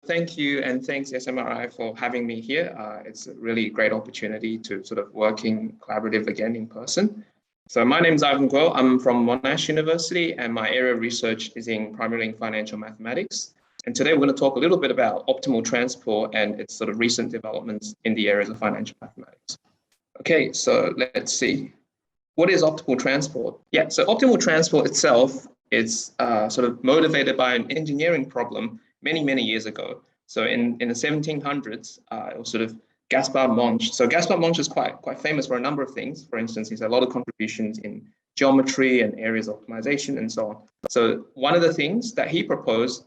Thank you, and thanks SMRI for having me here. It's a really great opportunity to sort of working collaborative again in person. So my name is Ivan Guo. I'm from Monash University, and my area of research is primarily in financial mathematics. And today we're going to talk a little bit about optimal transport and its sort of recent developments in the areas of financial mathematics. Okay, so let's see. What is optimal transport? Yeah, so optimal transport itself is sort of motivated by an engineering problem many years ago. So in the 1700s, it was sort of Gaspard Monge. So Gaspard Monge is quite famous for a number of things. For instance, he's had a lot of contributions in geometry and areas of optimization and so on. So one of the things that he proposed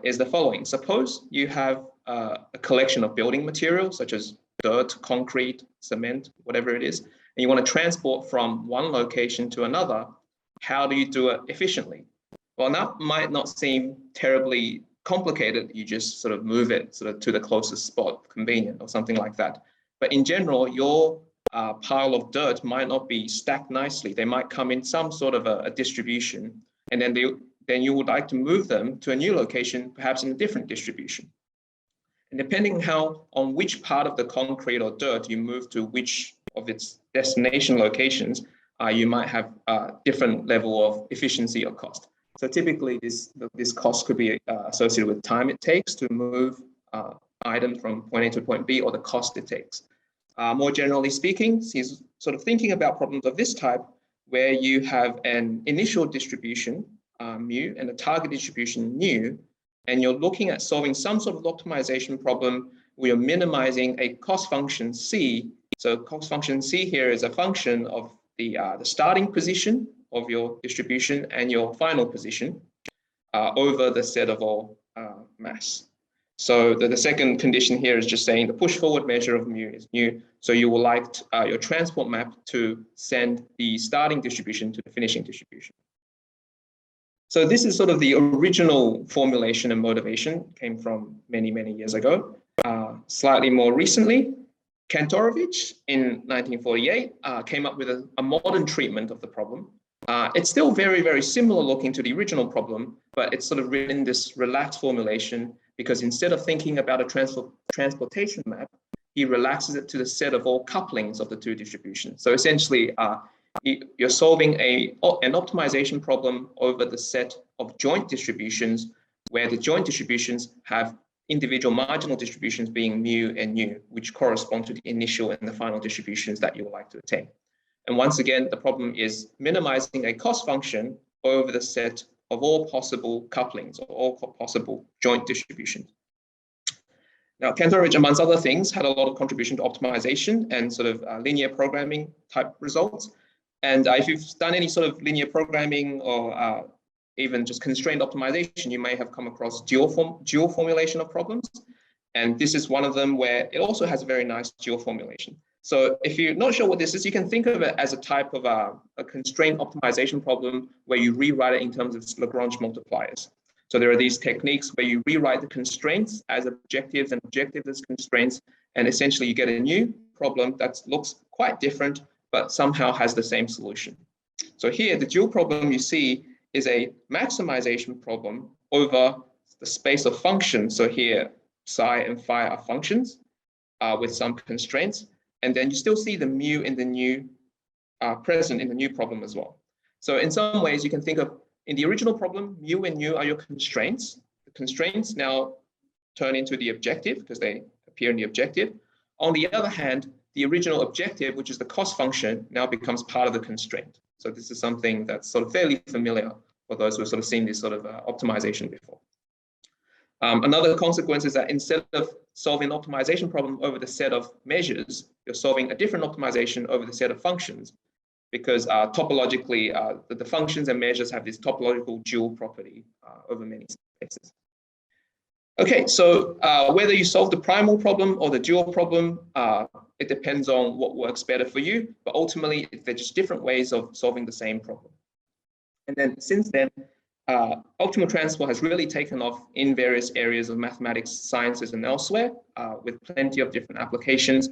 is the following. Suppose you have a collection of building materials such as dirt, concrete, cement, whatever it is, and you want to transport from one location to another. How do you do it efficiently? Well, that might not seem terribly complicated. You just sort of move it sort of to the closest spot, convenient or something like that. But in general, your pile of dirt might not be stacked nicely. They might come in some sort of a distribution, and then you would like to move them to a new location, perhaps in a different distribution. And depending on which part of the concrete or dirt you move to which of its destination locations, you might have a different level of efficiency or cost. So typically, this cost could be associated with time it takes to move items from point A to point B, or the cost it takes. More generally speaking, he's sort of thinking about problems of this type, where you have an initial distribution, mu, and a target distribution, nu, and you're looking at solving some sort of optimization problem where you're minimizing a cost function c. So cost function c here is a function of the starting position of your distribution and your final position over the set of all mass. So the second condition here is just saying the push forward measure of mu is nu. So you will like your transport map to send the starting distribution to the finishing distribution. So this is sort of the original formulation and motivation, came from many years ago. Slightly more recently, Kantorovich in 1948 came up with a modern treatment of the problem. It's still very similar looking to the original problem, but it's sort of written in this relaxed formulation, because instead of thinking about a transportation map, he relaxes it to the set of all couplings of the two distributions. So essentially, you're solving an optimization problem over the set of joint distributions, where the joint distributions have individual marginal distributions being mu and nu, which correspond to the initial and the final distributions that you would like to attain. And once again, the problem is minimizing a cost function over the set of all possible couplings or all possible joint distributions. Now, Kantorovich, amongst other things, had a lot of contribution to optimization and sort of linear programming type results. And if you've done any sort of linear programming or even just constrained optimization, you may have come across dual formulation of problems. And this is one of them where it also has a very nice dual formulation. So if you're not sure what this is, you can think of it as a type of a constraint optimization problem where you rewrite it in terms of Lagrange multipliers. So there are these techniques where you rewrite the constraints as objectives and objectives as constraints, and essentially you get a new problem that looks quite different, but somehow has the same solution. So here, the dual problem you see is a maximization problem over the space of functions. So here, psi and phi are functions with some constraints. And then you still see the mu in the new present in the new problem as well. So in some ways, you can think of, in the original problem, mu and nu are your constraints. The constraints now turn into the objective because they appear in the objective. On the other hand, the original objective, which is the cost function, now becomes part of the constraint. So this is something that's sort of fairly familiar for those who have sort of seen this sort of optimization before. Another consequence is that instead of solving an optimization problem over the set of measures, you're solving a different optimization over the set of functions, because topologically, the functions and measures have this topological dual property over many spaces. Okay, so whether you solve the primal problem or the dual problem, it depends on what works better for you, but ultimately they're just different ways of solving the same problem. And then since then, optimal transport has really taken off in various areas of mathematics, sciences, and elsewhere, with plenty of different applications.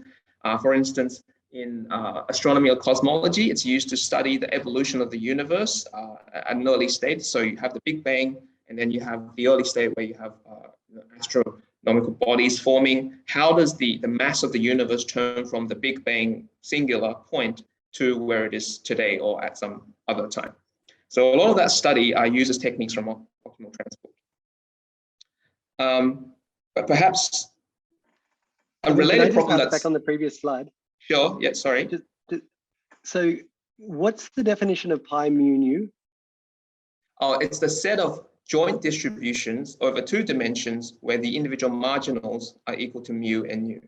For instance, in astronomy or cosmology, it's used to study the evolution of the universe at an early state. So you have the Big Bang, and then you have the early state where you have astronomical bodies forming. How does the mass of the universe turn from the Big Bang singular point to where it is today or at some other time? So a lot of that study uses techniques from optimal transport. But perhaps a related problem that's back on the previous slide. Sure. Yeah. Sorry. So, what's the definition of pi mu nu? Oh, it's the set of joint distributions over two dimensions where the individual marginals are equal to mu and nu.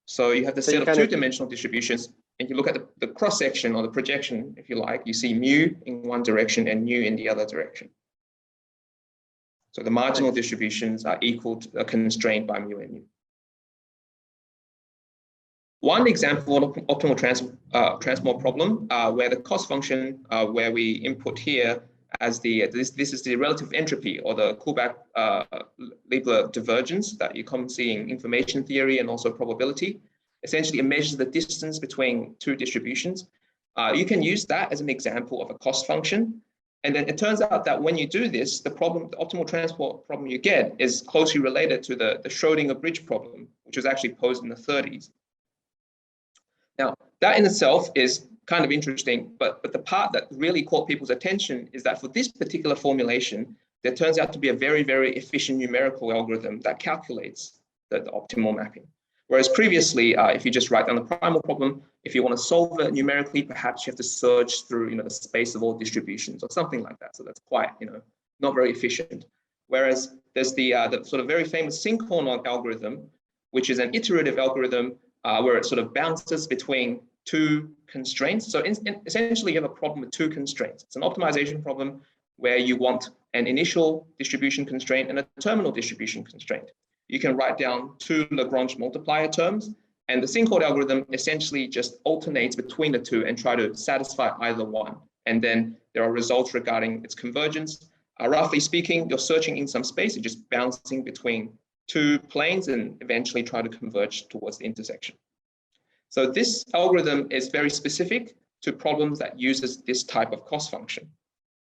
So you have the set of two-dimensional distributions, and you look at the cross-section or the projection, if you like, you see mu in one direction and nu in the other direction. So the marginal distributions are equal to, constrained by mu and nu. One example of optimal transport problem where the cost function where we input here as this is the relative entropy or the Kullback-Leibler divergence that you commonly see in information theory and also probability. Essentially, it measures the distance between two distributions. You can use that as an example of a cost function. And then it turns out that when you do this, the optimal transport problem you get is closely related to the Schrodinger bridge problem, which was actually posed in the 30s. Now, that in itself is kind of interesting, but the part that really caught people's attention is that for this particular formulation, there turns out to be a very, very efficient numerical algorithm that calculates the optimal mapping. Whereas previously, if you just write down the primal problem, if you want to solve it numerically, perhaps you have to search through the space of all distributions or something like that. So that's quite not very efficient. Whereas there's the sort of very famous Sinkhorn algorithm, which is an iterative algorithm where it sort of bounces between two constraints. So essentially, you have a problem with two constraints. It's an optimization problem where you want an initial distribution constraint and a terminal distribution constraint. You can write down two Lagrange multiplier terms, and the Sinkhorn algorithm essentially just alternates between the two and try to satisfy either one. And then there are results regarding its convergence. Roughly speaking, you're searching in some space, you're just bouncing between two planes and eventually try to converge towards the intersection. So this algorithm is very specific to problems that uses this type of cost function.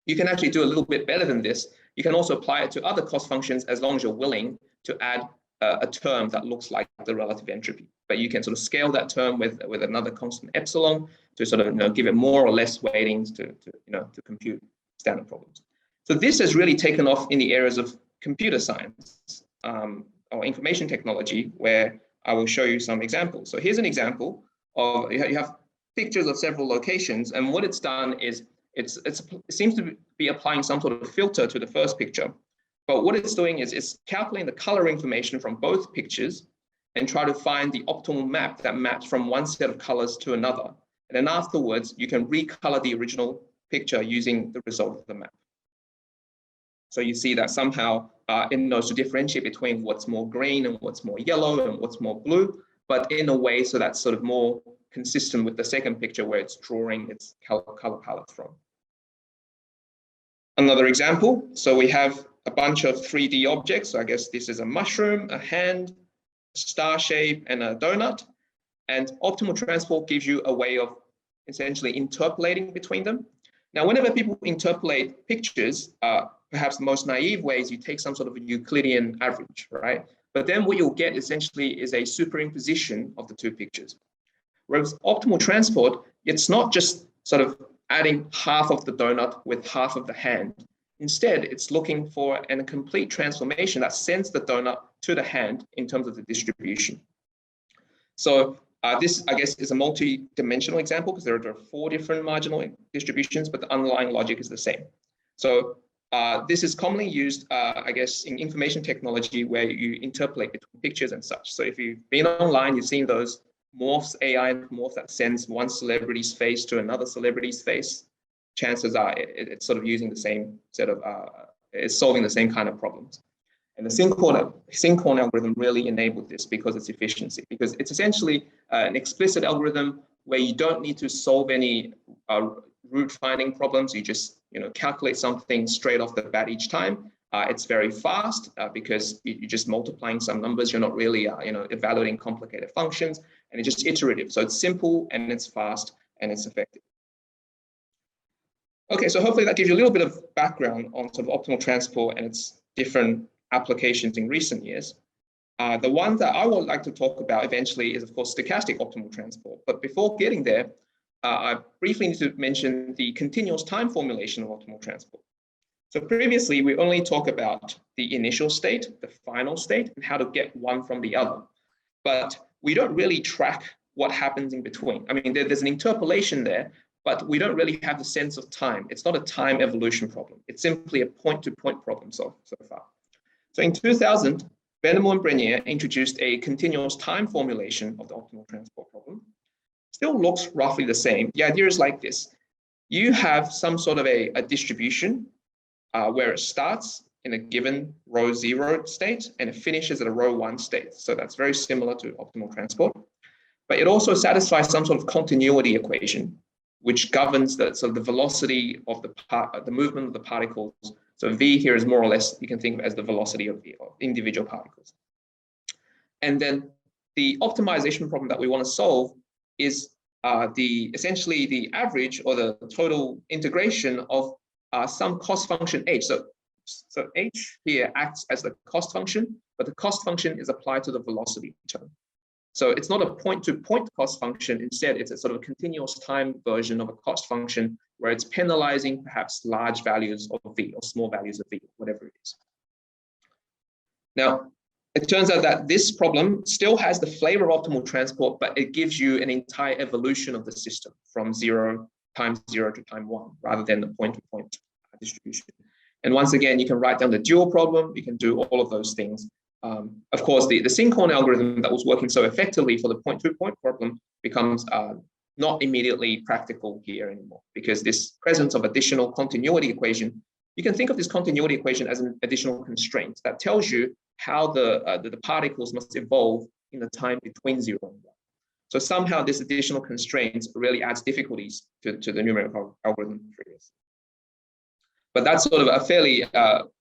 You can actually do a little bit better than this. You can also apply it to other cost functions as long as you're willing to add a term that looks like the relative entropy. But you can sort of scale that term with another constant epsilon to sort of give it more or less weightings to compute standard problems. So this has really taken off in the areas of computer science or information technology, where I will show you some examples. So here's an example of, you have pictures of several locations, and what it's done is it seems to be applying some sort of filter to the first picture. But what it's doing is it's calculating the color information from both pictures and try to find the optimal map that maps from one set of colors to another. And then afterwards, you can recolor the original picture using the result of the map. So you see that somehow it knows to differentiate between what's more green and what's more yellow and what's more blue, but in a way so that's sort of more consistent with the second picture where it's drawing its color palette from. Another example, so we have a bunch of 3D objects. So I guess this is a mushroom, a hand, a star shape, and a donut. And optimal transport gives you a way of essentially interpolating between them. Now, whenever people interpolate pictures, perhaps the most naive way is you take some sort of a Euclidean average, right? But then what you'll get essentially is a superimposition of the two pictures. Whereas optimal transport, it's not just sort of adding half of the donut with half of the hand. Instead, it's looking for a complete transformation that sends the donut to the hand in terms of the distribution. So this, I guess, is a multi-dimensional example because there are 4 different marginal distributions, but the underlying logic is the same. So this is commonly used, I guess, in information technology where you interpolate between pictures and such. So if you've been online, you've seen those morphs, AI morphs that sends one celebrity's face to another celebrity's face. Chances are it's sort of using the same set of, it's solving the same kind of problems. And the Sinkhorn algorithm really enabled this because it's efficiency, because it's essentially an explicit algorithm where you don't need to solve any root finding problems. You just calculate something straight off the bat each time. It's very fast because you're just multiplying some numbers. You're not really evaluating complicated functions, and it's just iterative. So it's simple and it's fast and it's effective. Okay, so hopefully that gives you a little bit of background on sort of optimal transport and its different applications in recent years. The one that I would like to talk about eventually is, of course, stochastic optimal transport. But before getting there, I briefly need to mention the continuous time formulation of optimal transport. So previously, we only talk about the initial state, the final state, and how to get one from the other. But we don't really track what happens in between. I mean, there's an interpolation there, but we don't really have the sense of time. It's not a time evolution problem. It's simply a point-to-point problem so far. So in 2000, Benham and Brenier introduced a continuous time formulation of the optimal transport problem. Still looks roughly the same. The idea is like this. You have some sort of a distribution where it starts in a given row 0 state and it finishes at a row 1 state. So that's very similar to optimal transport. But it also satisfies some sort of continuity equation, which governs the velocity of the movement of the particles. So V here is more or less, you can think of as the velocity of the individual particles. And then the optimization problem that we want to solve is essentially the average or the total integration of some cost function h. So h here acts as the cost function, but the cost function is applied to the velocity term. So it's not a point-to-point cost function. Instead, it's a sort of continuous time version of a cost function where it's penalizing perhaps large values of v or small values of v, whatever it is. Now, it turns out that this problem still has the flavor of optimal transport, but it gives you an entire evolution of the system from time 0 to time 1, rather than the point-to-point distribution. And once again, you can write down the dual problem. You can do all of those things. Of course, the Sinkhorn algorithm that was working so effectively for the point-to-point problem becomes not immediately practical here anymore, because this presence of additional continuity equation, you can think of this continuity equation as an additional constraint that tells you how the particles must evolve in the time between 0 and 1. So somehow this additional constraint really adds difficulties to the numerical algorithm trees. But that's sort of a fairly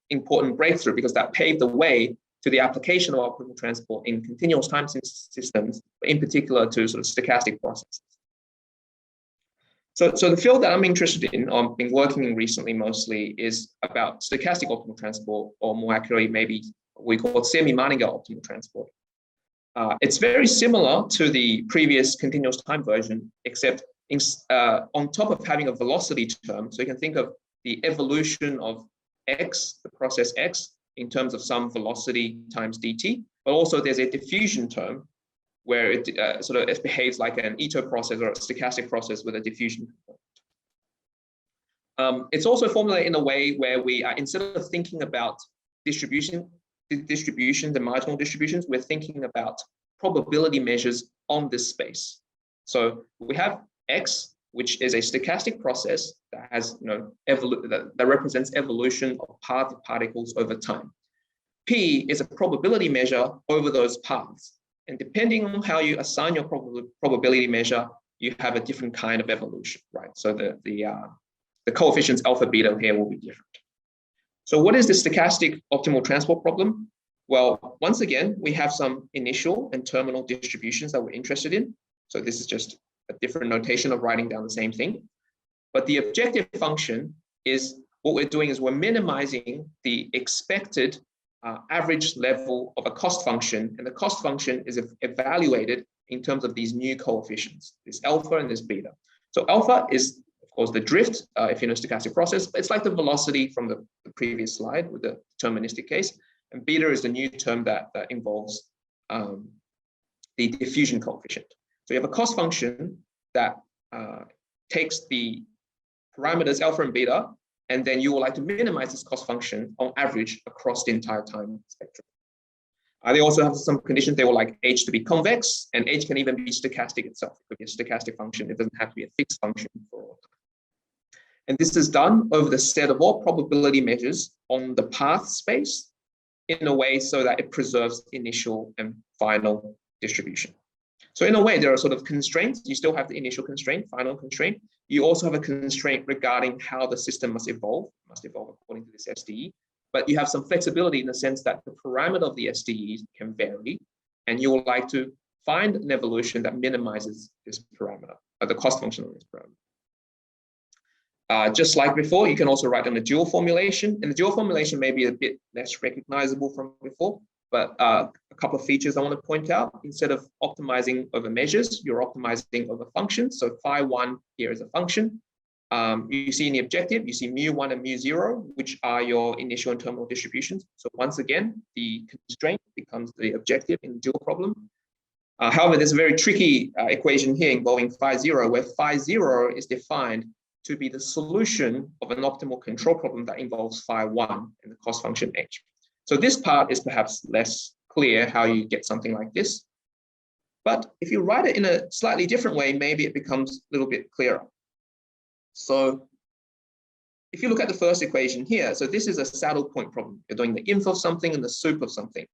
important breakthrough, because that paved the way to the application of optimal transport in continuous time systems, in particular to sort of stochastic processes. So the field that I'm interested in, or been working in recently mostly, is about stochastic optimal transport, or more accurately, maybe we call it semi-Meininger optimal transport. It's very similar to the previous continuous time version, except on top of having a velocity term, so you can think of the evolution of x, the process x, in terms of some velocity times dt, but also there's a diffusion term where it it behaves like an Ito process or a stochastic process with a diffusion component. It's also formulated in a way where we are, instead of thinking about distributions and marginal distributions, we're thinking about probability measures on this space. So we have x, which is a stochastic process that has, that represents evolution of path of particles over time. P is a probability measure over those paths. And depending on how you assign your probability measure, you have a different kind of evolution, right? So the coefficients alpha, beta here will be different. So what is the stochastic optimal transport problem? Well, once again, we have some initial and terminal distributions that we're interested in. So this is just a different notation of writing down the same thing. But the objective function is, what we're doing is we're minimizing the expected average level of a cost function, and the cost function is evaluated in terms of these new coefficients, this alpha and this beta. So alpha is, of course, the drift, if you're in a stochastic process. It's like the velocity from the previous slide with the deterministic case, and beta is the new term that involves the diffusion coefficient. So you have a cost function that takes the parameters alpha and beta, and then you would like to minimize this cost function on average across the entire time spectrum. They also have some conditions. They would like h to be convex, and h can even be stochastic itself. It could be a stochastic function. It doesn't have to be a fixed function for all time. And this is done over the set of all probability measures on the path space in a way so that it preserves initial and final distribution. So in a way, there are sort of constraints. You still have the initial constraint, final constraint. You also have a constraint regarding how the system must evolve according to this SDE. But you have some flexibility in the sense that the parameter of the SDE can vary, and you would like to find an evolution that minimizes this parameter, or the cost function of this parameter. Just like before, you can also write down the dual formulation. And the dual formulation may be a bit less recognizable from before, but a couple of features I want to point out. Instead of optimizing over measures, you're optimizing over functions. So phi1 here is a function. You see in the objective, you see mu1 and mu0, which are your initial and terminal distributions. So once again, the constraint becomes the objective in the dual problem. However, there's a very tricky equation here involving phi0, where phi0 is defined to be the solution of an optimal control problem that involves phi1 and the cost function h. So this part is perhaps less clear how you get something like this. But if you write it in a slightly different way, maybe it becomes a little bit clearer. So if you look at the first equation here, so this is a saddle point problem. You're doing the inf of something and the sup of something.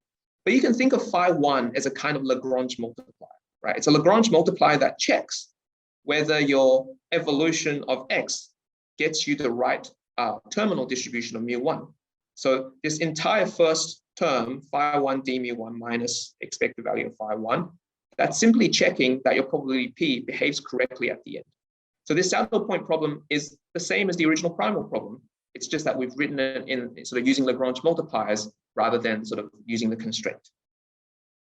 But you can think of phi1 as a kind of Lagrange multiplier, right? It's a Lagrange multiplier that checks whether your evolution of x gets you the right terminal distribution of mu1. So this entire first term, phi1 d mu1 minus expected value of phi1, that's simply checking that your probability p behaves correctly at the end. So this saddle point problem is the same as the original primal problem. It's just that we've written it in sort of using Lagrange multipliers rather than sort of using the constraint.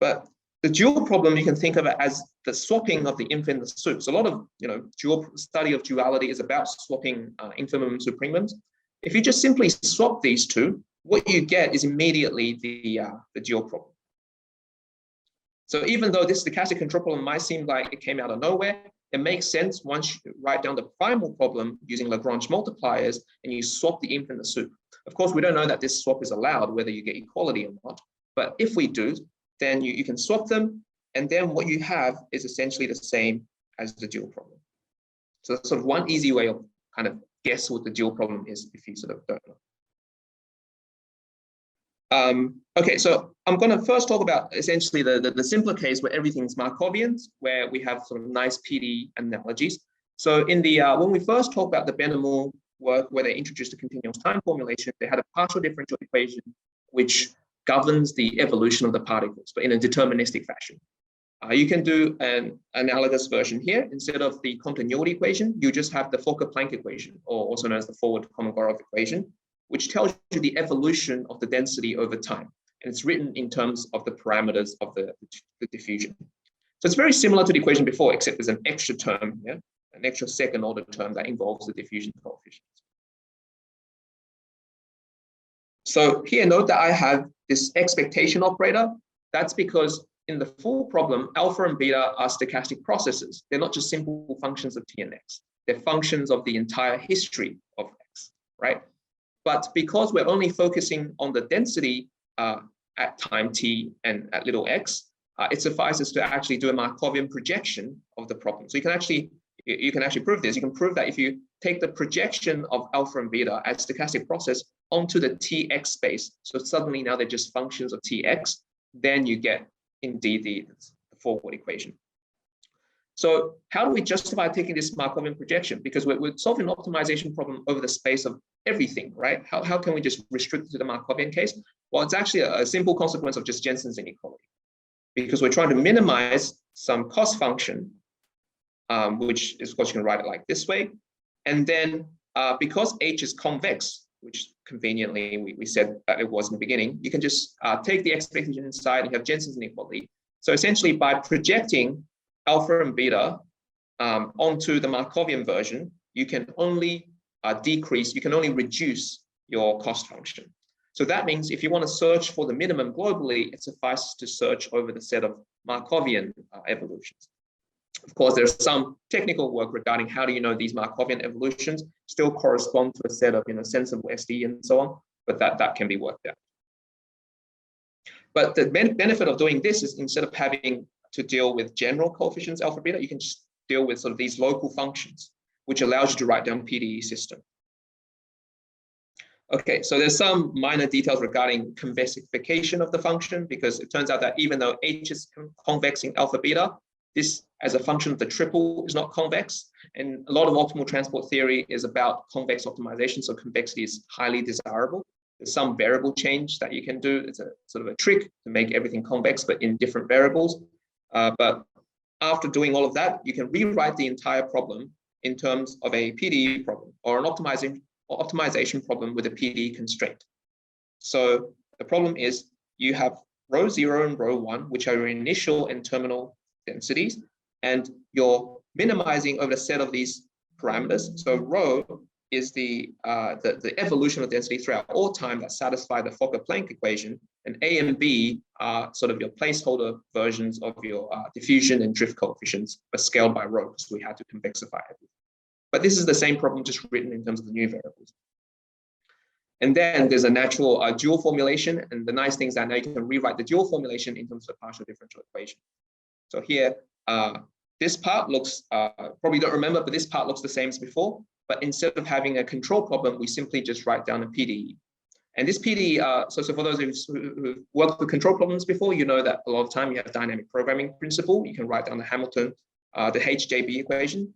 But the dual problem, you can think of it as the swapping of the inf and the sup. So a lot of dual study of duality is about swapping infimum and supremums. If you just simply swap these two, what you get is immediately the dual problem. So even though this stochastic control problem might seem like it came out of nowhere, it makes sense once you write down the primal problem using Lagrange multipliers and you swap the inf and the sup. Of course, we don't know that this swap is allowed, whether you get equality or not. But if we do, then you can swap them. And then what you have is essentially the same as the dual problem. So that's sort of one easy way of kind of guess what the dual problem is if you sort of don't know. Okay, so I'm going to first talk about essentially the simpler case where everything's Markovians, where we have sort of nice PD analogies. So in the when we first talked about the Benhamou work where they introduced a continuous time formulation, they had a partial differential equation which governs the evolution of the particles, but in a deterministic fashion. You can do an analogous version here. Instead of the continuity equation, you just have the Fokker-Planck equation, or also known as the Forward-Kolmogorov equation, which tells you the evolution of the density over time. And it's written in terms of the parameters of the diffusion. So it's very similar to the equation before, except there's an extra term, yeah? An extra second order term that involves the diffusion coefficients. So here, note that I have this expectation operator. That's because in the full problem, alpha and beta are stochastic processes. They're not just simple functions of t and x. They're functions of the entire history of x, right? But because we're only focusing on the density at time t and at little x, it suffices to actually do a Markovian projection of the problem. So you can actually prove this. You can prove that if you take the projection of alpha and beta as stochastic process onto the tx space, so suddenly now they're just functions of tx, then you get indeed the forward equation. So how do we justify taking this Markovian projection? Because we're solving an optimization problem over the space of everything, right? How can we just restrict it to the Markovian case? Well, it's actually a simple consequence of just Jensen's inequality, because we're trying to minimize some cost function, which is, of course, you can write it like this way. And then because h is convex, which conveniently we said that it was in the beginning, you can just take the expectation inside and you have Jensen's inequality. So essentially by projecting alpha and beta onto the Markovian version, you can only reduce your cost function. So that means if you want to search for the minimum globally, it suffices to search over the set of Markovian evolutions. Of course, there's some technical work regarding how do you know these Markovian evolutions still correspond to a set of sensible SD and so on, but that can be worked out. But the benefit of doing this is instead of having to deal with general coefficients alpha beta, you can just deal with sort of these local functions, which allows you to write down PDE system. Okay, so there's some minor details regarding convexification of the function, because it turns out that even though h is convex in alpha beta, this as a function of the triple is not convex. And a lot of optimal transport theory is about convex optimization. So convexity is highly desirable. There's some variable change that you can do. It's a sort of a trick to make everything convex, but in different variables. But after doing all of that, you can rewrite the entire problem in terms of a PDE problem or an optimization problem with a PDE constraint. So the problem is you have row 0 and row 1, which are your initial and terminal densities, and you're minimizing over a set of these parameters. So rho is the evolution of density throughout all time that satisfy the Fokker-Planck equation, and A and B are sort of your placeholder versions of your diffusion and drift coefficients, but scaled by rho, because we had to convexify it. But this is the same problem just written in terms of the new variables. And then there's a natural dual formulation, and the nice thing is that now you can rewrite the dual formulation in terms of the partial differential equation. So here, this part looks, probably don't remember, but this part looks the same as before. But instead of having a control problem, we simply just write down a PDE. And this PDE, so for those who've worked with control problems before, you know that a lot of time you have dynamic programming principle. You can write down the Hamilton, the HJB equation,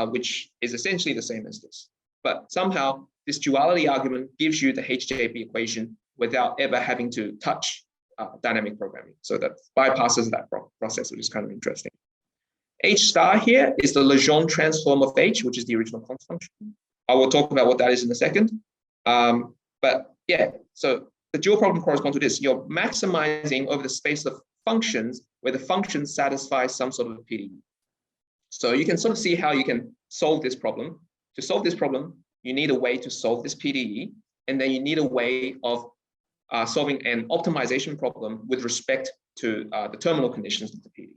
which is essentially the same as this. But somehow this duality argument gives you the HJB equation without ever having to touch dynamic programming. So that bypasses that process, which is kind of interesting. H star here is the Lejeune transform of H, which is the original const function. I will talk about what that is in a second. But yeah, so the dual problem corresponds to this. You're maximizing over the space of functions where the functions satisfy some sort of a PDE. So you can sort of see how you can solve this problem. To solve this problem, you need a way to solve this PDE, and then you need a way of solving an optimization problem with respect to the terminal conditions of the PDE.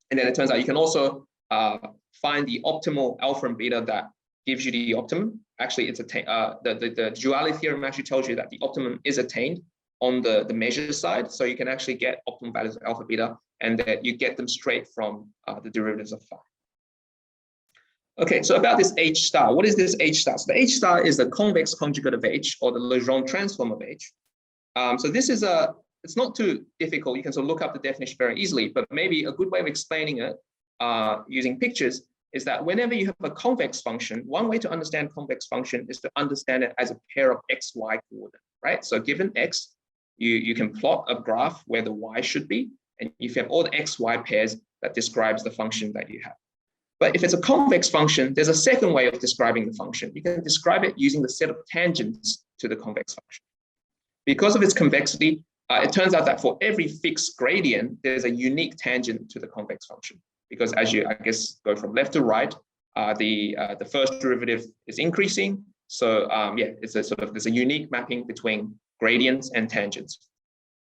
And then it turns out you can also find the optimal alpha and beta that gives you the optimum. Actually, it's the duality theorem actually tells you that the optimum is attained on the measure side. So you can actually get optimal values of alpha beta, and that you get them straight from the derivatives of phi. Okay, so about this H star, what is this H star? So the H star is the convex conjugate of H, or the Lejeune transform of H. So this is it's not too difficult. You can sort of look up the definition very easily, but maybe a good way of explaining it using pictures is that whenever you have a convex function, one way to understand convex function is to understand it as a pair of x, y coordinate, right? So given x, you can plot a graph where the y should be, and if you have all the x, y pairs, that describes the function that you have. But if it's a convex function, there's a second way of describing the function. You can describe it using the set of tangents to the convex function. Because of its convexity, it turns out that for every fixed gradient, there's a unique tangent to the convex function. Because as you, I guess, go from left to right, the first derivative is increasing. So yeah, it's a sort of, there's a unique mapping between gradients and tangents.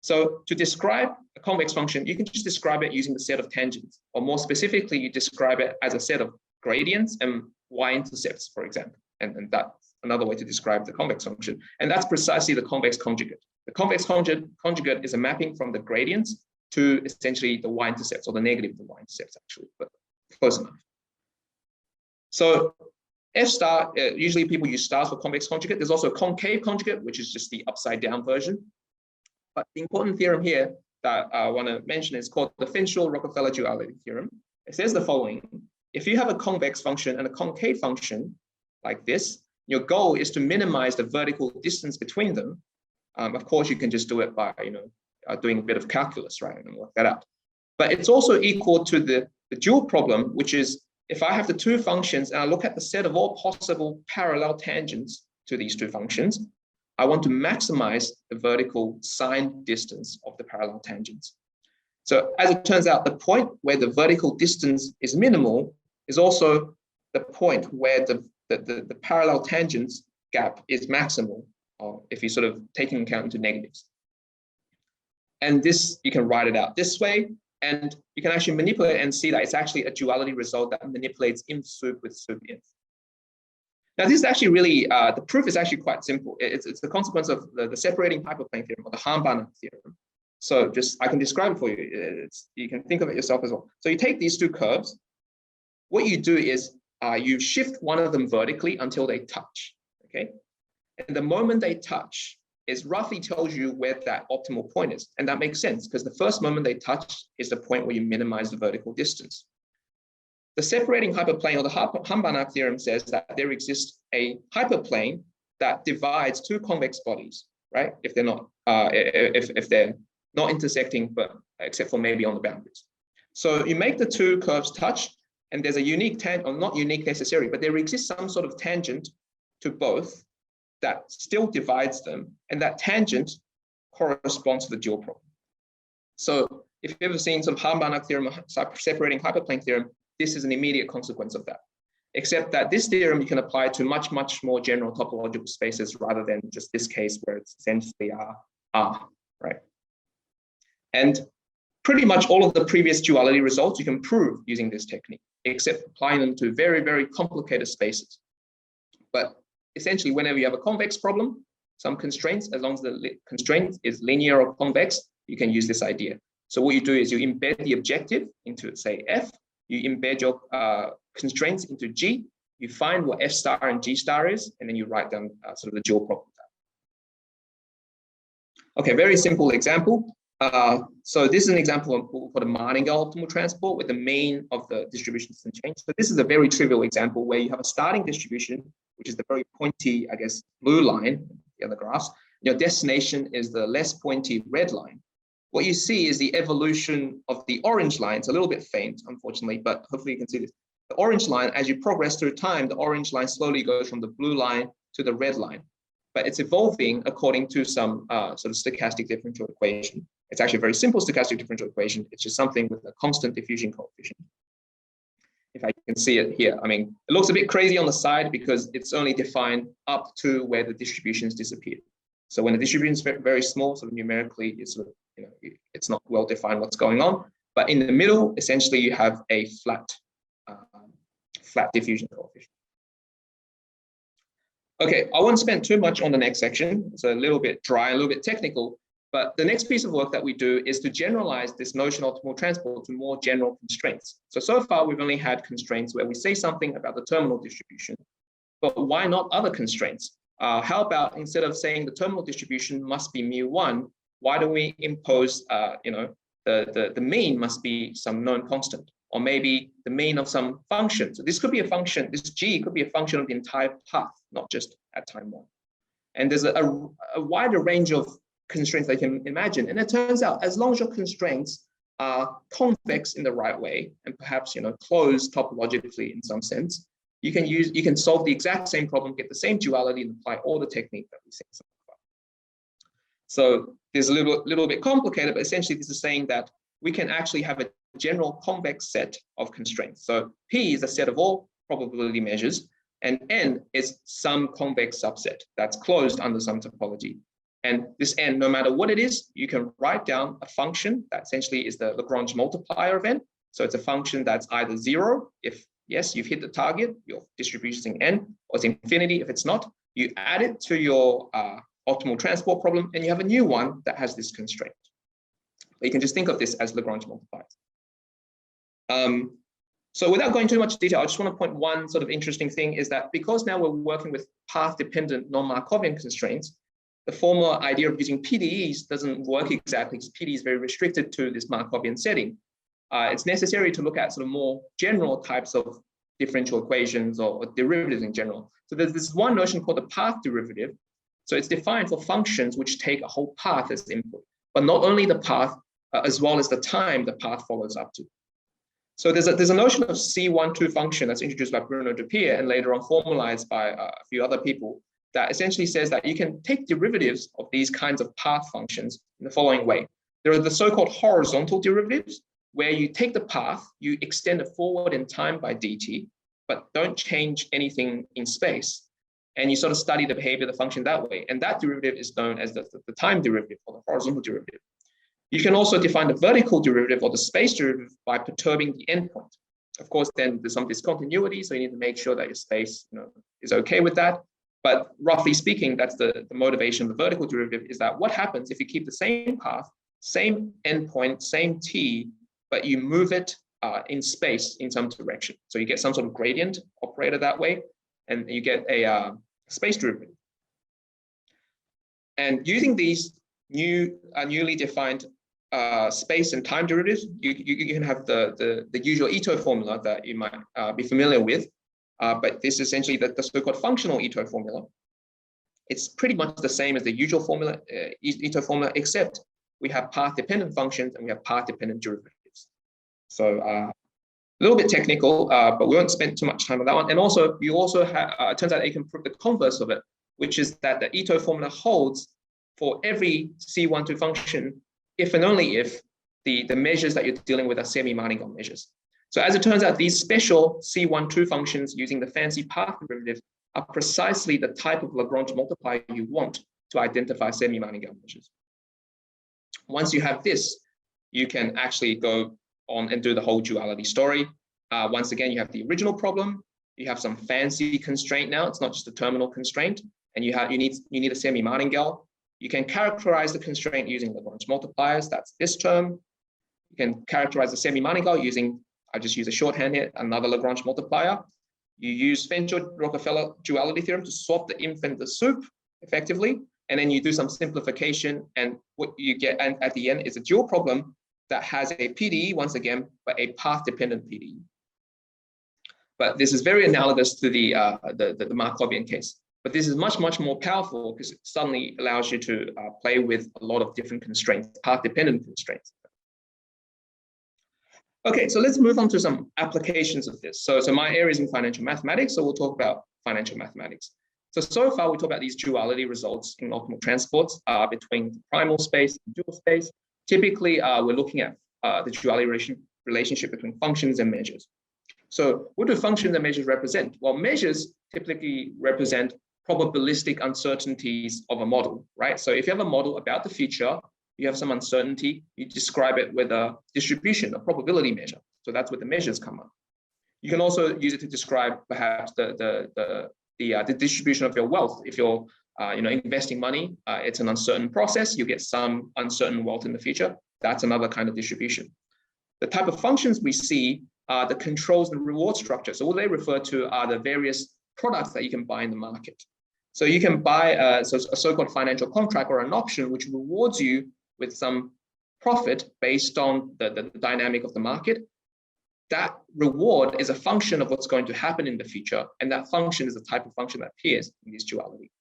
So to describe a convex function, you can just describe it using the set of tangents, or more specifically, you describe it as a set of gradients and y-intercepts, for example. And that's another way to describe the convex function. And that's precisely the convex conjugate. The convex conjugate is a mapping from the gradients to essentially the y-intercepts, or the negative of the y-intercepts, actually, but close enough. So F star, usually people use stars for convex conjugate. There's also concave conjugate, which is just the upside down version. But the important theorem here that I want to mention is called the Fenchel Rockafellar duality theorem. It says the following: if you have a convex function and a concave function like this, your goal is to minimize the vertical distance between them. Of course, you can just do it by doing a bit of calculus, right, and work that out. But it's also equal to the dual problem, which is if I have the two functions and I look at the set of all possible parallel tangents to these two functions, I want to maximize the vertical signed distance of the parallel tangents. So as it turns out, the point where the vertical distance is minimal is also the point where the parallel tangents gap is maximal, or if you sort of take into account into negatives. And this, you can write it out this way, and you can actually manipulate it and see that it's actually a duality result that manipulates inf sup with sup inf. Now, this is actually really, the proof is actually quite simple. It's the consequence of the separating hyperplane theorem, or the Hahn-Banach theorem. So I can describe it for you. You can think of it yourself as well. So you take these two curves. What you do is you shift one of them vertically until they touch, okay? And the moment they touch, it roughly tells you where that optimal point is. And that makes sense, because the first moment they touch is the point where you minimize the vertical distance. The separating hyperplane, or the Hahn-Banach theorem, says that there exists a hyperplane that divides two convex bodies, right? If they're not, if they're not intersecting, but except for maybe on the boundaries. So you make the two curves touch, and there's a unique or not unique necessarily, but there exists some sort of tangent to both that still divides them, and that tangent corresponds to the dual problem. So if you've ever seen some Hardt-Banach theorem or separating hyperplane theorem, this is an immediate consequence of that. Except that this theorem you can apply to much, much more general topological spaces rather than just this case where it's essentially R, right? And pretty much all of the previous duality results you can prove using this technique, except applying them to very, very complicated spaces. But essentially, whenever you have a convex problem, some constraints, as long as the constraint is linear or convex, you can use this idea. So what you do is you embed the objective into, say, F, you embed your constraints into G, you find what F star and G star is, and then you write down sort of the dual problem. Okay, very simple example. So this is an example for the martingale optimal transport where the mean of the distribution doesn't change. So this is a very trivial example where you have a starting distribution, which is the very pointy, I guess, blue line, the other graphs. Your destination is the less pointy red line. What you see is the evolution of the orange line. It's a little bit faint, unfortunately, but hopefully you can see this. The orange line, as you progress through time, the orange line slowly goes from the blue line to the red line. But it's evolving according to some sort of stochastic differential equation. It's actually a very simple stochastic differential equation. It's just something with a constant diffusion coefficient. If I can see it here, I mean, it looks a bit crazy on the side because it's only defined up to where the distributions disappear. So when the distribution is very small, sort of numerically, it's sort of, it's not well defined what's going on. But in the middle, essentially, you have a flat diffusion coefficient. Okay, I won't spend too much on the next section. It's a little bit dry, a little bit technical, but the next piece of work that we do is to generalize this notion of optimal transport to more general constraints. So far, we've only had constraints where we say something about the terminal distribution, but why not other constraints? How about instead of saying the terminal distribution must be mu1, why don't we impose, the mean must be some known constant? Or maybe the mean of some function. So this could be a function, this G could be a function of the entire path, not just at time one. And there's a wider range of constraints they can imagine. And it turns out, as long as your constraints are convex in the right way, and perhaps closed topologically in some sense, you can solve the exact same problem, get the same duality, and apply all the technique that we see so far. So this is a little bit complicated, but essentially this is saying that we can actually have a general convex set of constraints. So P is a set of all probability measures, and N is some convex subset that's closed under some topology. And this N, no matter what it is, you can write down a function that essentially is the Lagrange multiplier of N. So it's a function that's either 0, if yes, you've hit the target, your distribution in N, or it's infinity if it's not. You add it to your optimal transport problem, and you have a new one that has this constraint. You can just think of this as Lagrange multipliers. So without going too much detail, I just want to point one sort of interesting thing is that because now we're working with path-dependent non-Markovian constraints, the former idea of using PDEs doesn't work exactly because PDE is very restricted to this Markovian setting. It's necessary to look at sort of more general types of differential equations or derivatives in general. So there's this one notion called the path derivative. So it's defined for functions which take a whole path as input, but not only the path, as well as the time the path follows up to. So there's a notion of C12 function that's introduced by Bruno Dupier and later on formalized by a few other people that essentially says that you can take derivatives of these kinds of path functions in the following way. There are the so-called horizontal derivatives, where you take the path, you extend it forward in time by dt, but don't change anything in space. And you sort of study the behavior of the function that way. And that derivative is known as the time derivative or the horizontal derivative. You can also define the vertical derivative or the space derivative by perturbing the endpoint. Of course, then there's some discontinuity, so you need to make sure that your space is okay with that. But roughly speaking, that's the motivation of the vertical derivative is that what happens if you keep the same path, same endpoint, same t, but you move it in space in some direction. So you get some sort of gradient operator that way, and you get a space derivative. And using these newly defined space and time derivatives, you can have the usual Ito formula that you might be familiar with, but this is essentially the so-called functional Ito formula. It's pretty much the same as the usual formula, Ito formula, except we have path-dependent functions and we have path-dependent derivatives. So A little bit technical, but we won't spend too much time on that one. And also, you also have, it turns out that you can prove the converse of it, which is that the Ito formula holds for every C12 function, if and only if the measures that you're dealing with are semi-Martingale measures. So as it turns out, these special C12 functions using the fancy path derivative are precisely the type of Lagrange multiplier you want to identify semi-Martingale measures. Once you have this, you can actually go on and do the whole duality story. Once again, you have the original problem. You have some fancy constraint now. It's not just a terminal constraint, and you need a semi-Martingale. You can characterize the constraint using Lagrange multipliers. That's this term. You can characterize the semi-Martingale using, I just use a shorthand here, another Lagrange multiplier. You use Fenchel Rockafellar duality theorem to swap the inf and the sup effectively, and then you do some simplification, and what you get at the end is a dual problem that has a PDE once again, but a path-dependent PDE. But this is very analogous to the Markovian case. But this is much, much more powerful because it suddenly allows you to play with a lot of different constraints, path-dependent constraints. Okay, so let's move on to some applications of this. So my area is in financial mathematics, so we'll talk about financial mathematics. So far we talked about these duality results in optimal transports between the primal space and dual space. Typically, we're looking at the duality relationship between functions and measures. So what do functions and measures represent? Well, measures typically represent probabilistic uncertainties of a model, right? So if you have a model about the future, you have some uncertainty, you describe it with a distribution, a probability measure. So that's where the measures come up. You can also use it to describe perhaps the distribution of your wealth. If you're investing money, it's an uncertain process. You get some uncertain wealth in the future. That's another kind of distribution. The type of functions we see are the controls and reward structure. So what they refer to are the various products that you can buy in the market. So you can buy a so-called financial contract or an option which rewards you with some profit based on the dynamic of the market. That reward is a function of what's going to happen in the future, and that function is the type of function that appears in this duality.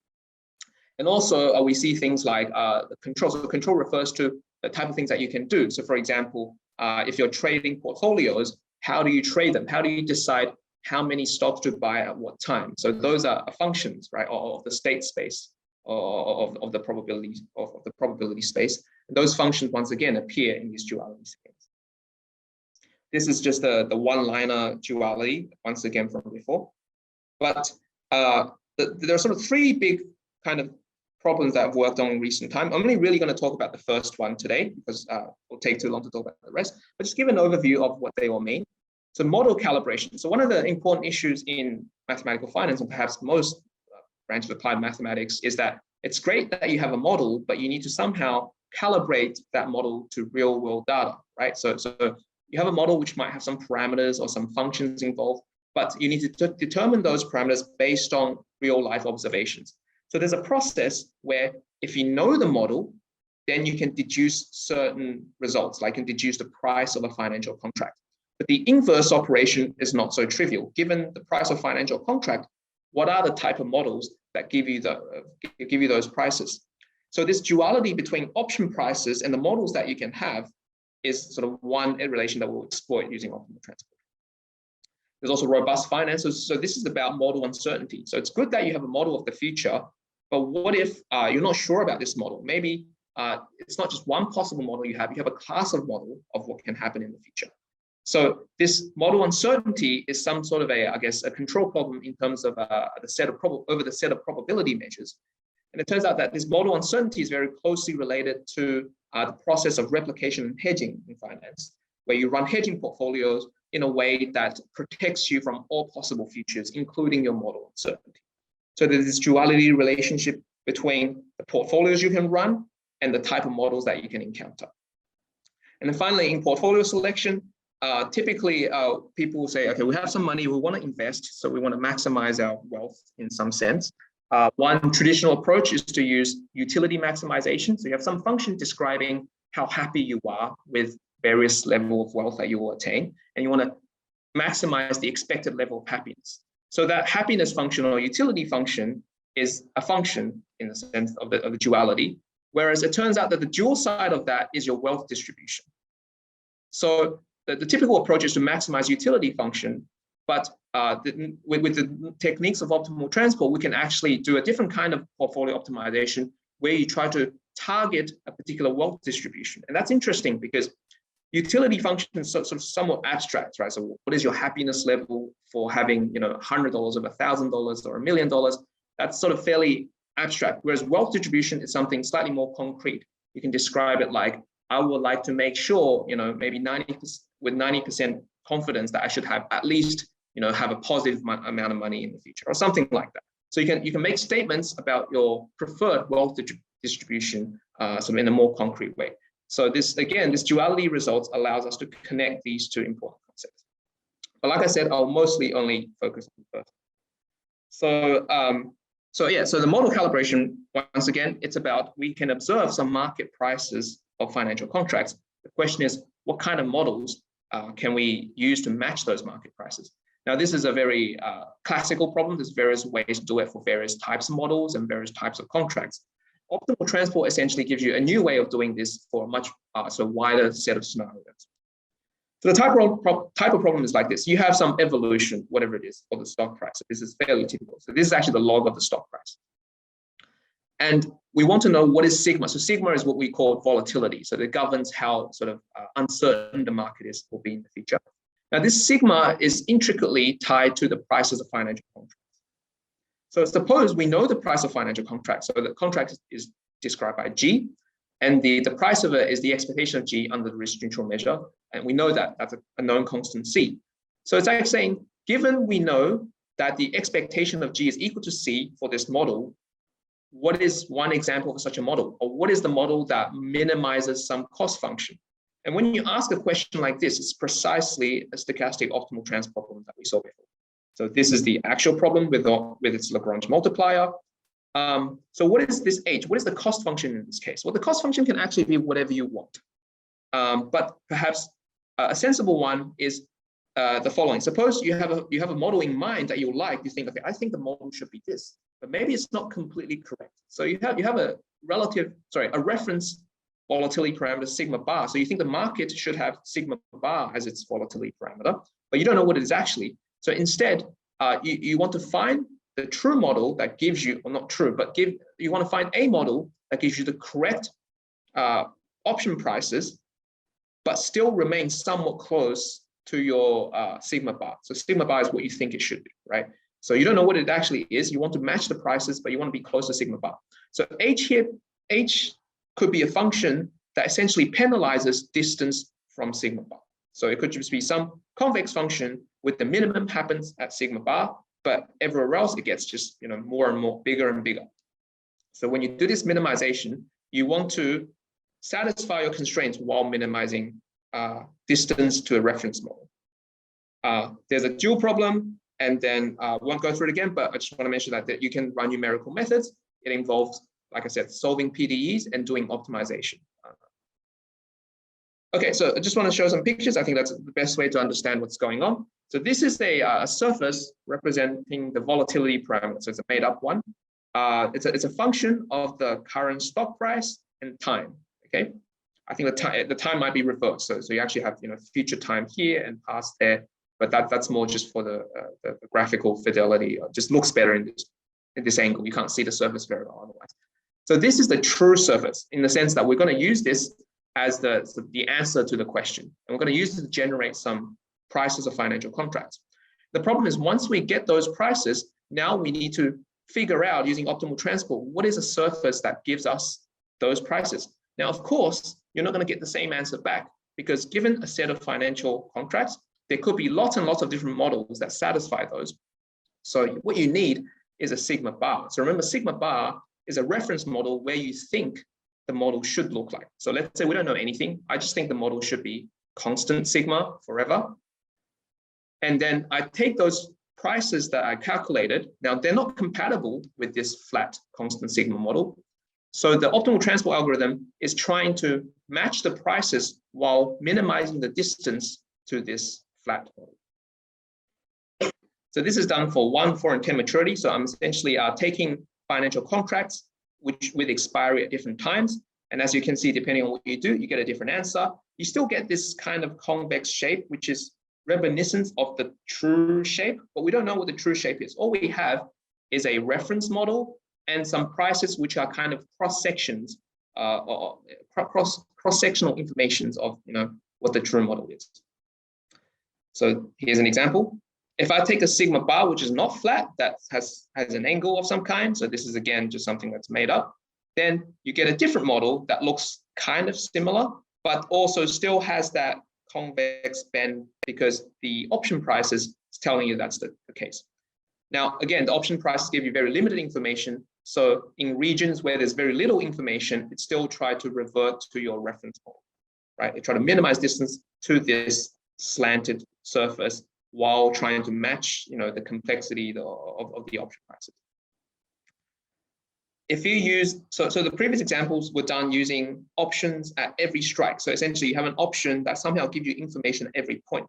And also, we see things like the control. So the control refers to the type of things that you can do. So for example, if you're trading portfolios, how do you trade them? How do you decide how many stocks to buy at what time? So those are functions, right, of the state space, of the probability space. And those functions, once again, appear in these duality schemes. This is just the one-liner duality, once again from before. But there are sort of three big kind of problems that I've worked on in recent time. I'm only really going to talk about the first one today because it'll take too long to talk about the rest, but just give an overview of what they all mean. So model calibration. So one of the important issues in mathematical finance, and perhaps most branches of applied mathematics, is that it's great that you have a model, but you need to somehow calibrate that model to real world data, right? So you have a model which might have some parameters or some functions involved, but you need to determine those parameters based on real life observations. So there's a process where if you know the model, then you can deduce certain results, like you can deduce the price of a financial contract. But the inverse operation is not so trivial. Given the price of financial contract, what are the type of models that give you those prices? So this duality between option prices and the models that you can have is sort of one relation that we'll exploit using optimal transport. There's also robust finance. So this is about model uncertainty. So it's good that you have a model of the future, but what if you're not sure about this model? Maybe it's not just one possible model you have a class of model of what can happen in the future. So this model uncertainty is some sort of a control problem in terms of the set of probability measures. And it turns out that this model uncertainty is very closely related to the process of replication and hedging in finance, where you run hedging portfolios in a way that protects you from all possible futures, including your model uncertainty. So there's this duality relationship between the portfolios you can run and the type of models that you can encounter. And then finally, in portfolio selection, typically people will say, okay, we have some money, we want to invest, so we want to maximize our wealth in some sense. One traditional approach is to use utility maximization. So you have some function describing how happy you are with various level of wealth that you will attain, and you want to maximize the expected level of happiness. So that happiness function or utility function is a function in the sense of the duality, whereas it turns out that the dual side of that is your wealth distribution. So the typical approach is to maximize utility function, but with the techniques of optimal transport, we can actually do a different kind of portfolio optimization where you try to target a particular wealth distribution. And that's interesting because utility function is sort of somewhat abstract, right? So what is your happiness level for having, $100 or $1,000 or $1 million? That's sort of fairly abstract. Whereas wealth distribution is something slightly more concrete. You can describe it like, I would like to make sure, maybe 90% confidence that I should have at least, have a positive amount of money in the future or something like that. So you can make statements about your preferred wealth distribution sort of in a more concrete way. So this duality results allows us to connect these two important concepts. But like I said, I'll mostly only focus on the first. So the model calibration, once again, it's about we can observe some market prices of financial contracts. The question is, what kind of models can we use to match those market prices? Now, this is a very classical problem. There's various ways to do it for various types of models and various types of contracts. Optimal transport essentially gives you a new way of doing this for a much wider set of scenarios. So the type of problem is like this. You have some evolution, whatever it is, of the stock price. So this is fairly typical. So this is actually the log of the stock price. And we want to know what is sigma. So sigma is what we call volatility. So it governs how sort of uncertain the market will be in the future. Now, this sigma is intricately tied to the prices of financial contracts. So suppose we know the price of financial contracts. So the contract is described by G, and the price of it is the expectation of G under the risk neutral measure. And we know that that's a known constant C. So it's like saying, given we know that the expectation of G is equal to C for this model, what is one example of such a model? Or what is the model that minimizes some cost function? And when you ask a question like this, it's precisely a stochastic optimal transport problem that we saw before. So this is the actual problem with its Lagrange multiplier. So what is this H? What is the cost function in this case? Well, the cost function can actually be whatever you want. But perhaps a sensible one is the following. Suppose you have a model in mind that you like. You think, okay, I think the model should be this, but maybe it's not completely correct. So you have a reference volatility parameter sigma bar. So you think the market should have sigma bar as its volatility parameter, but you don't know what it is actually. So instead, you want to find the true model that gives you, or not true, but you want to find a model that gives you the correct option prices, but still remains somewhat close to your sigma bar. So sigma bar is what you think it should be, right? So you don't know what it actually is. You want to match the prices, but you want to be close to sigma bar. So H could be a function that essentially penalizes distance from sigma bar. So it could just be some convex function with the minimum happens at sigma bar, but everywhere else it gets just more and more bigger and bigger. So when you do this minimization, you want to satisfy your constraints while minimizing distance to a reference model. There's a dual problem, and then I won't go through it again, but I just want to mention that you can run numerical methods. It involves, like I said, solving PDEs and doing optimization. Okay, so I just want to show some pictures. I think that's the best way to understand what's going on. So this is a surface representing the volatility parameter. So it's a made up one. It's a function of the current stock price and time. Okay, I think the time might be reversed. So you actually have future time here and past there, but that's more just for the graphical fidelity. It just looks better in this angle. You can't see the surface very well otherwise. So this is the true surface in the sense that we're going to use this as the answer to the question. And we're going to use it to generate some prices of financial contracts. The problem is once we get those prices, now we need to figure out using optimal transport, what is a surface that gives us those prices? Now, of course, you're not going to get the same answer back because given a set of financial contracts, there could be lots and lots of different models that satisfy those. So what you need is a sigma bar. So remember, sigma bar is a reference model where you think the model should look like. So let's say we don't know anything. I just think the model should be constant sigma forever. And then I take those prices that I calculated. Now they're not compatible with this flat constant sigma model. So the optimal transport algorithm is trying to match the prices while minimizing the distance to this flat model. So this is done for 1, 4, and 10 maturity. So I'm essentially taking financial contracts with expiry at different times. And as you can see, depending on what you do, you get a different answer. you still get this kind of convex shape, which is reminiscent of the true shape, but we don't know what the true shape is. All we have is a reference model and some prices which are kind of cross sections or cross-sectional informations of what the true model is. So here's an example. If I take a sigma bar, which is not flat, that has an angle of some kind, so this is again just something that's made up, then you get a different model that looks kind of similar, but also still has that convex bend because the option price is telling you that's the case. Now, again, the option prices give you very limited information. So in regions where there's very little information, it still try to revert to your reference model, right? It try to minimize distance to this slanted surface while trying to match, the complexity of the option prices. If you use, so the previous examples were done using options at every strike. So essentially you have an option that somehow gives you information at every point.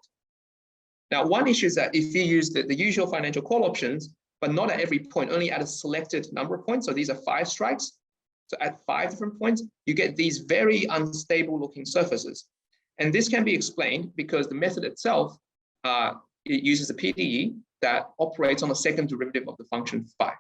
Now, one issue is that if you use the usual financial call options, but not at every point, only at a selected number of points. So these are 5 strikes. So at 5 different points, you get these very unstable looking surfaces. And this can be explained because the method itself, it uses a PDE that operates on a second derivative of the function phi.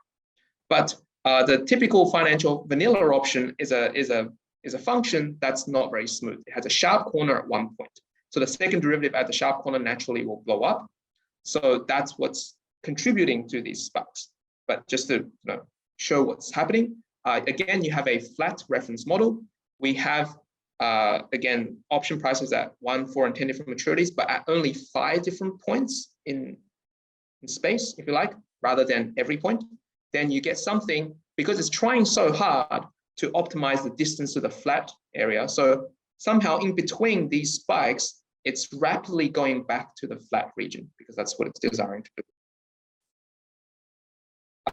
But the typical financial vanilla option is a function that's not very smooth. It has a sharp corner at one point. So the second derivative at the sharp corner naturally will blow up. So that's what's contributing to these spikes. But just to show what's happening, again, you have a flat reference model. We have, again, option prices at 1, 4, and 10 different maturities, but at only 5 different points in space, if you like, rather than every point. Then you get something, because it's trying so hard to optimize the distance to the flat area. So somehow in between these spikes, it's rapidly going back to the flat region because that's what it's desiring to do.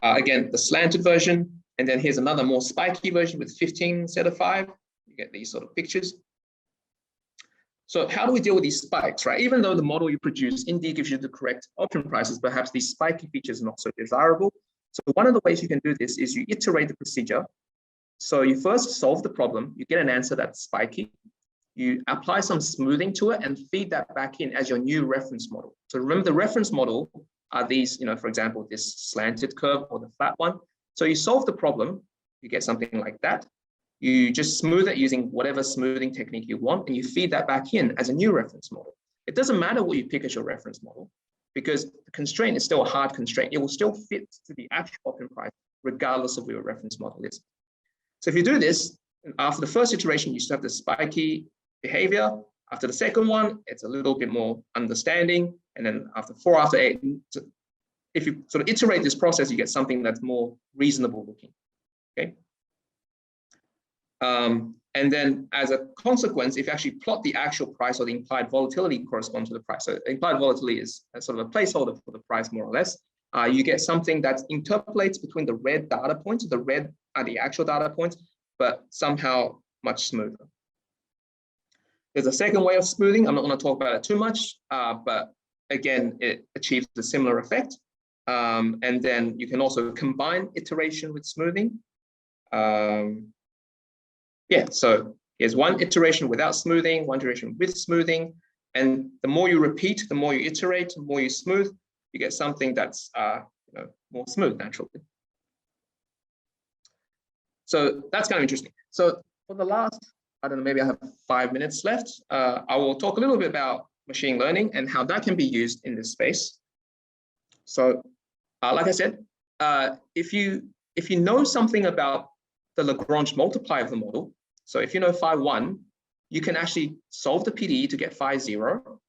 Again, the slanted version, and then here's another more spiky version with 15 instead of 5. You get these sort of pictures. So how do we deal with these spikes, right? Even though the model you produce indeed gives you the correct option prices, perhaps these spiky features are not so desirable. So one of the ways you can do this is you iterate the procedure. So you first solve the problem, you get an answer that's spiky, you apply some smoothing to it and feed that back in as your new reference model. So remember the reference model are these, for example, this slanted curve or the flat one. So you solve the problem, you get something like that. You just smooth it using whatever smoothing technique you want, and you feed that back in as a new reference model. It doesn't matter what you pick as your reference model, because the constraint is still a hard constraint. It will still fit to the actual option price, regardless of what your reference model is. So if you do this, after the first iteration, you still have the spiky behavior. After the second one, it's a little bit more understanding. And then after 4, after 8, if you sort of iterate this process, you get something that's more reasonable looking, okay? And then as a consequence, if you actually plot the actual price or the implied volatility correspond to the price. So implied volatility is sort of a placeholder for the price, more or less. You get something that interpolates between the red data points. The red are the actual data points, but somehow much smoother. There's a second way of smoothing. I'm not going to talk about it too much, but again, it achieves a similar effect. And then you can also combine iteration with smoothing. Yeah, so here's one iteration without smoothing, one iteration with smoothing. And the more you repeat, the more you iterate, the more you smooth, you get something that's more smooth naturally. So that's kind of interesting. So for the last, I don't know, maybe I have 5 minutes left. I will talk a little bit about machine learning and how that can be used in this space. So like I said, if you know something about the Lagrange multiplier of the model, so if you know phi 1, you can actually solve the PDE to get phi 0,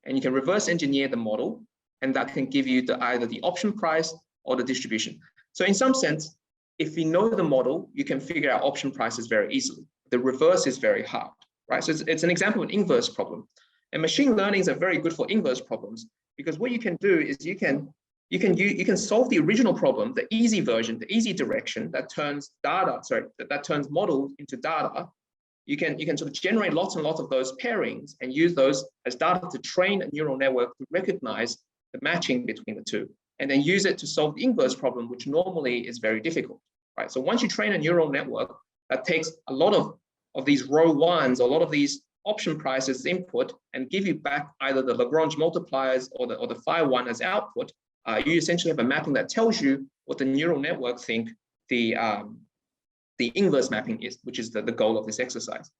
and you can reverse engineer the model, and that can give you either the option price or the distribution. So in some sense, if you know the model, you can figure out option prices very easily. The reverse is very hard, right? So it's an example of an inverse problem. And machine learnings are very good for inverse problems, because what you can do is you can solve the original problem, the easy version, the easy direction that turns data, that turns models into data. You can sort of generate lots and lots of those pairings and use those as data to train a neural network to recognize the matching between the two, and then use it to solve the inverse problem, which normally is very difficult, right? So once you train a neural network that takes a lot of these row ones, a lot of these option price as input and give you back either the Lagrange multipliers or the phi 1 as output, you essentially have a mapping that tells you what the neural network think the inverse mapping is, which is the goal of this exercise.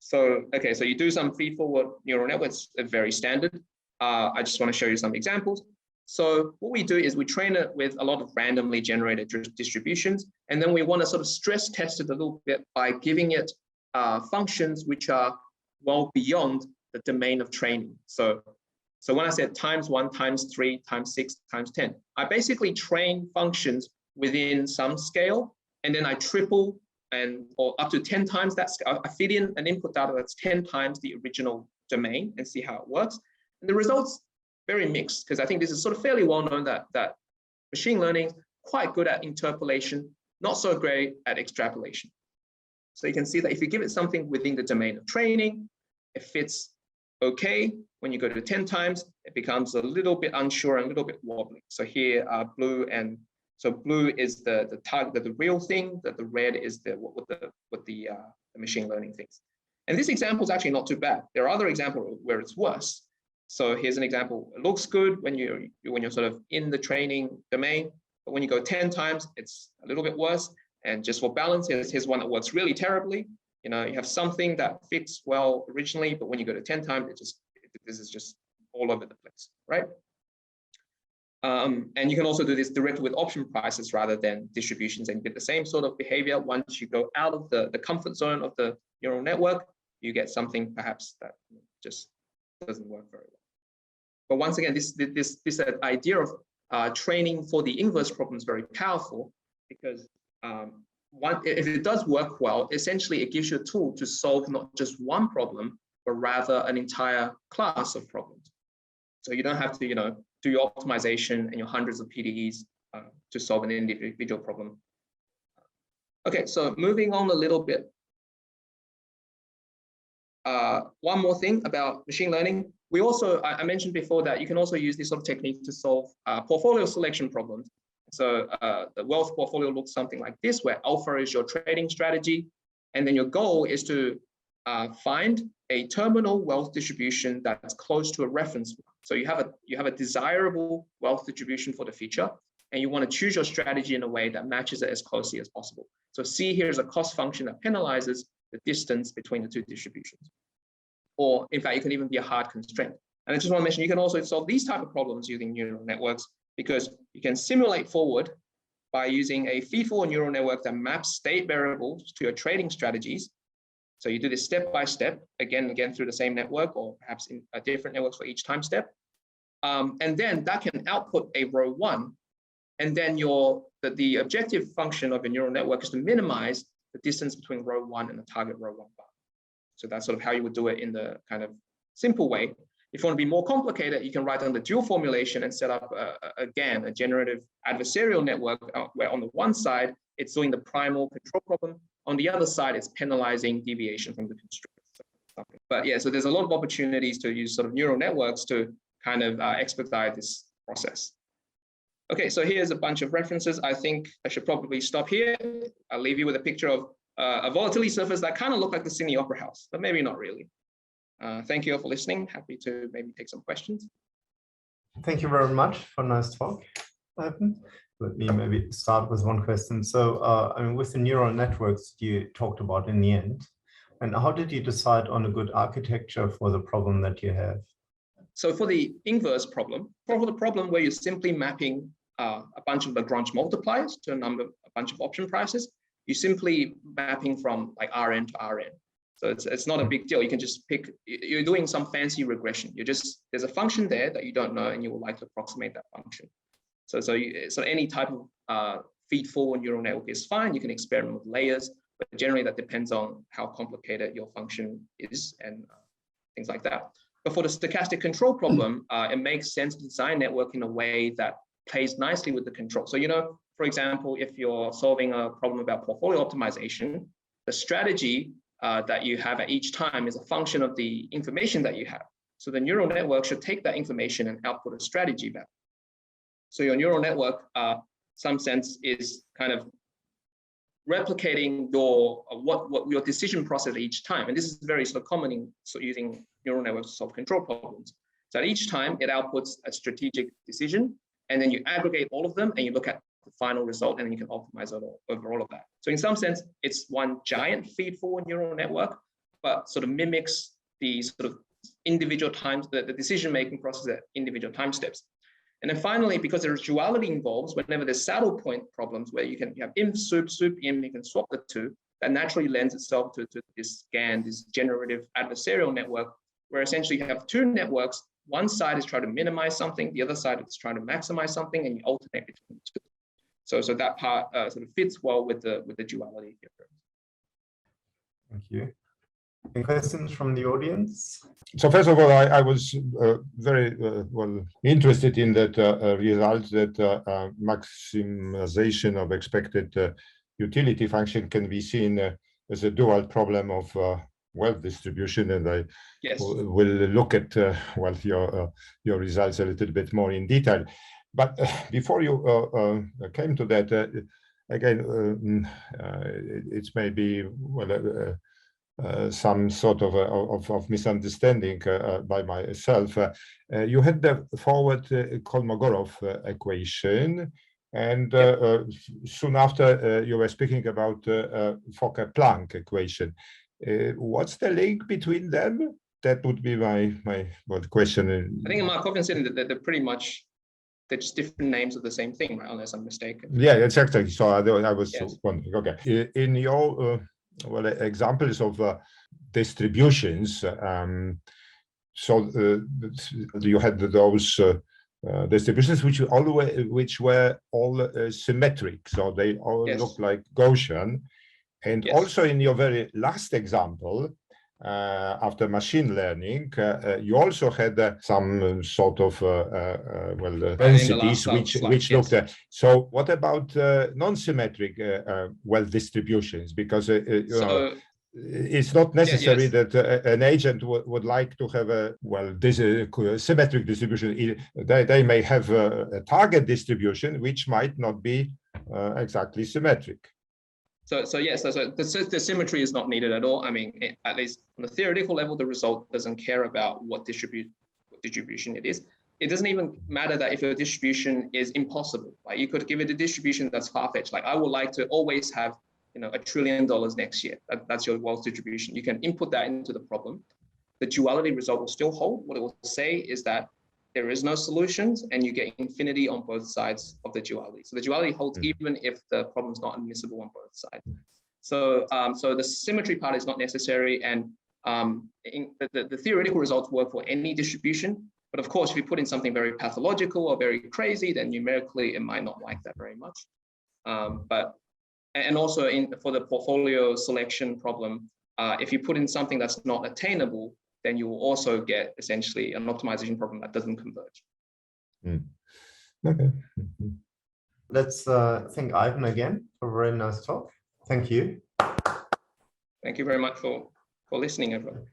So, okay, so you do some feed-forward neural networks, very standard. I just want to show you some examples. So what we do is we train it with a lot of randomly generated distributions, and then we want to sort of stress test it a little bit by giving it functions which are well beyond the domain of training. So when I said ×1, ×3, ×6, ×10, I basically train functions within some scale, and then I triple or up to 10 times that scale. I feed in an input data that's 10 times the original domain and see how it works. And the results very mixed, because I think this is sort of fairly well known that machine learning is quite good at interpolation, not so great at extrapolation. So you can see that if you give it something within the domain of training, it fits okay. When you go to 10 times, it becomes a little bit unsure and a little bit wobbly. So here are blue, and so blue is the target, the real thing, that the red is what the machine learning thinks. And this example is actually not too bad. There are other examples where it's worse. So here's an example. It looks good when you're sort of in the training domain, but when you go 10 times, it's a little bit worse. And just for balance, here's one that works really terribly. You know, you have something that fits well originally, but when you go to 10 times, this is just all over the place, right? And you can also do this directly with option prices rather than distributions, and get the same sort of behavior. Once you go out of the comfort zone of the neural network, you get something perhaps that just doesn't work very well. But once again, this idea of training for the inverse problem is very powerful, because if it does work well, essentially it gives you a tool to solve not just one problem, but rather an entire class of problems. So you don't have to, do your optimization and your hundreds of PDEs to solve an individual problem. Okay, so moving on a little bit. One more thing about machine learning. We also, I mentioned before that you can also use this sort of technique to solve portfolio selection problems. So the wealth portfolio looks something like this, where alpha is your trading strategy. And then your goal is to find a terminal wealth distribution that's close to a reference. So you have a desirable wealth distribution for the future, and you want to choose your strategy in a way that matches it as closely as possible. So C here is a cost function that penalizes the distance between the two distributions. Or in fact, it can even be a hard constraint. And I just want to mention, you can also solve these type of problems using neural networks, because you can simulate forward by using a feed-forward neural network that maps state variables to your trading strategies. So you do this step by step, again and again through the same network, or perhaps in different networks for each time step. And then that can output a row 1. And then the objective function of a neural network is to minimize the distance between row 1 and the target row 1 bar. So that's sort of how you would do it in the kind of simple way. If you want to be more complicated, you can write down the dual formulation and set up, again, a generative adversarial network where on the one side, it's doing the primal control problem. On the other side, it's penalizing deviation from the constraint. But yeah, so there's a lot of opportunities to use sort of neural networks to kind of expedite this process. Okay, so here's a bunch of references. I think I should probably stop here. I'll leave you with a picture of a volatility surface that kind of looked like the Sydney Opera House, but maybe not really. Thank you all for listening. Happy to maybe take some questions. Thank you very much for a nice talk, Ivan. Let me maybe start with one question. So, I mean, with the neural networks you talked about in the end, and how did you decide on a good architecture for the problem that you have? So for the inverse problem, for the problem where you're simply mapping a bunch of Lagrange multipliers to a bunch of option prices, you're simply mapping from like Rn to Rn. So it's not a big deal. You can just pick, you're doing some fancy regression. There's a function there that you don't know, and you would like to approximate that function. So any type of feed-forward neural network is fine. You can experiment with layers, but generally that depends on how complicated your function is and things like that. But for the stochastic control problem, it makes sense to design network in a way that plays nicely with the control. So, for example, if you're solving a problem about portfolio optimization, the strategy that you have at each time is a function of the information that you have. So the neural network should take that information and output a strategy back. So your neural network, some sense, is kind of replicating your what your decision process each time. And this is very sort of common in using neural networks to solve control problems. So at each time it outputs a strategic decision, and then you aggregate all of them and you look at the final result, and then you can optimize over all of that. So in some sense, it's one giant feed-forward neural network, but sort of mimics the sort of individual times, the decision-making process at individual time steps. And then finally, because there's duality involved, whenever there's saddle point problems where you have im sup im, you can swap the two, that naturally lends itself to this GAN, this generative adversarial network, where essentially you have two networks. One side is trying to minimize something, the other side is trying to maximize something, and you alternate between the two. So that part sort of fits well with the duality here. Thank you. Any questions from the audience? So first of all, I was very well interested in that result that maximization of expected utility function can be seen as a dual problem of wealth distribution, and I will look at well your results a little bit more in detail. But before you came to that, again, it's maybe well. Some sort of misunderstanding by myself. You had the forward Kolmogorov equation, and soon after you were speaking about Fokker-Planck equation. What's the link between them? That would be my question. I think Markov said that they're pretty much just different names of the same thing, right? Unless I'm mistaken. Yeah, exactly. So I was wondering. Okay, in your well, examples of distributions. So you had those distributions which were all symmetric, so they all look like Gaussian. And also in your very last example, after machine learning, you also had some sort of densities which looked. So what about non-symmetric wealth distributions? Because it's not necessary that an agent would like to have a symmetric distribution. They may have a target distribution which might not be exactly symmetric. So the symmetry is not needed at all. I mean, at least on the theoretical level, the result doesn't care about what distribution it is. It doesn't even matter that if your distribution is impossible. Like you could give it a distribution that's far-fetched. Like I would like to always have, $1 trillion next year. That's your wealth distribution. You can input that into the problem. The duality result will still hold. What it will say is that there is no solutions, and you get infinity on both sides of the duality. So the duality holds even if the problem is not admissible on both sides. So the symmetry part is not necessary, and the theoretical results work for any distribution. But of course, if you put in something very pathological or very crazy, then numerically it might not like that very much. And also for the portfolio selection problem, if you put in something that's not attainable, then you will also get essentially an optimization problem that doesn't converge. Okay. Let's thank Ivan again for a very nice talk. Thank you. Thank you very much for listening, everyone.